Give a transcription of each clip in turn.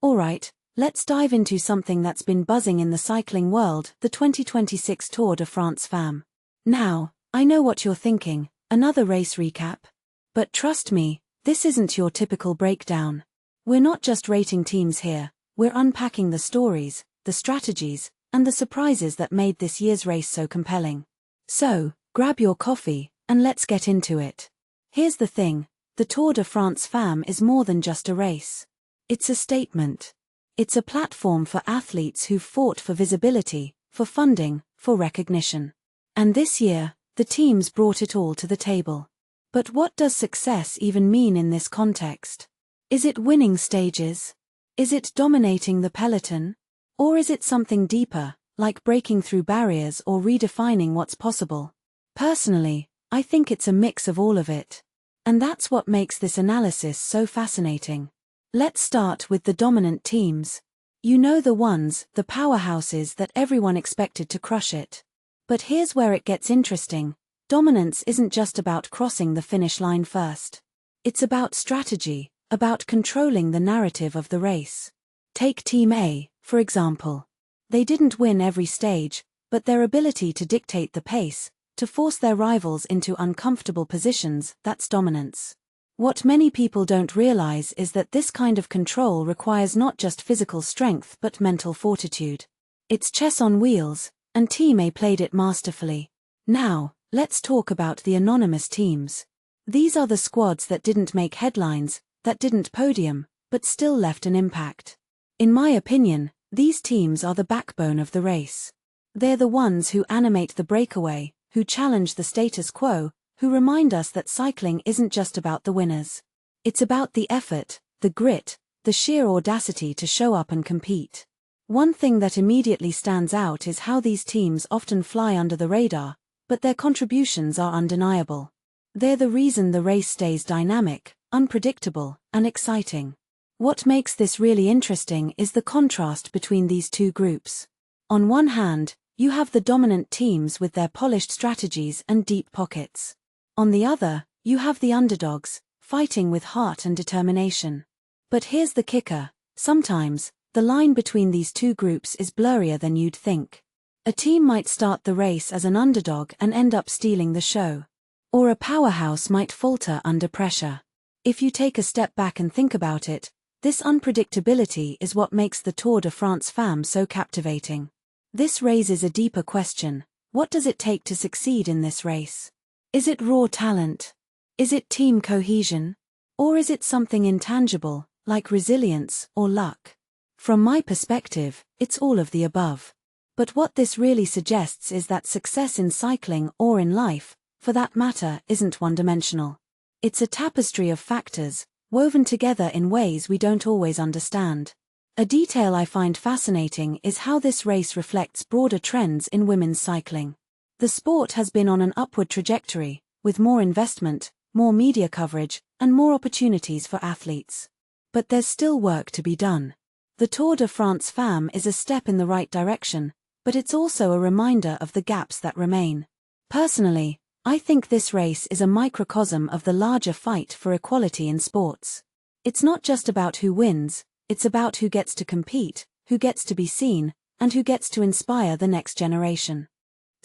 Alright, let's dive into something that's been buzzing in the cycling world, the 2026 Tour de France Femmes. Now, I know what you're thinking, another race recap? But trust me, this isn't your typical breakdown. We're not just rating teams here, we're unpacking the stories, the strategies, and the surprises that made this year's race so compelling. So, grab your coffee, and let's get into it. Here's the thing, the Tour de France Femmes is more than just a race. It's a statement. It's a platform for athletes who've fought for visibility, for funding, for recognition. And this year, the teams brought it all to the table. But what does success even mean in this context? Is it winning stages? Is it dominating the peloton? Or is it something deeper, like breaking through barriers or redefining what's possible? Personally, I think it's a mix of all of it. And that's what makes this analysis so fascinating. Let's start with the dominant teams. You know, the ones, the powerhouses that everyone expected to crush it. But here's where it gets interesting. Dominance isn't just about crossing the finish line first. It's about strategy, about controlling the narrative of the race. Take Team A, for example. They didn't win every stage, but their ability to dictate the pace, to force their rivals into uncomfortable positions, that's dominance. What many people don't realize is that this kind of control requires not just physical strength but mental fortitude. It's chess on wheels, and Team A played it masterfully. Now, let's talk about the anonymous teams. These are the squads that didn't make headlines, that didn't podium, but still left an impact. In my opinion, these teams are the backbone of the race. They're the ones who animate the breakaway, who challenge the status quo, who remind us that cycling isn't just about the winners. It's about the effort, the grit, the sheer audacity to show up and compete. One thing that immediately stands out is how these teams often fly under the radar, but their contributions are undeniable. They're the reason the race stays dynamic, unpredictable, and exciting. What makes this really interesting is the contrast between these two groups. On one hand, you have the dominant teams with their polished strategies and deep pockets. On the other, you have the underdogs, fighting with heart and determination. But here's the kicker, sometimes, the line between these two groups is blurrier than you'd think. A team might start the race as an underdog and end up stealing the show. Or a powerhouse might falter under pressure. If you take a step back and think about it, this unpredictability is what makes the Tour de France Femmes so captivating. This raises a deeper question. What does it take to succeed in this race? Is it raw talent? Is it team cohesion? Or is it something intangible, like resilience or luck? From my perspective, it's all of the above. But what this really suggests is that success in cycling or in life, for that matter, isn't one-dimensional. It's a tapestry of factors, woven together in ways we don't always understand. A detail I find fascinating is how this race reflects broader trends in women's cycling. The sport has been on an upward trajectory, with more investment, more media coverage, and more opportunities for athletes. But there's still work to be done. The Tour de France Femmes is a step in the right direction, but it's also a reminder of the gaps that remain. Personally, I think this race is a microcosm of the larger fight for equality in sports. It's not just about who wins, it's about who gets to compete, who gets to be seen, and who gets to inspire the next generation.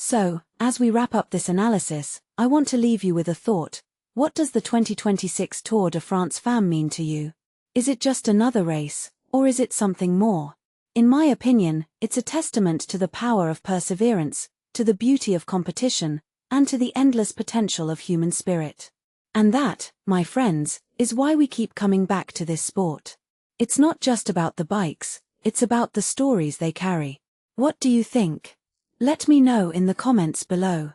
So, as we wrap up this analysis, I want to leave you with a thought. What does the 2026 Tour de France Femmes mean to you? Is it just another race, or is it something more? In my opinion, it's a testament to the power of perseverance, to the beauty of competition, and to the endless potential of human spirit. And that, my friends, is why we keep coming back to this sport. It's not just about the bikes, it's about the stories they carry. What do you think? Let me know in the comments below.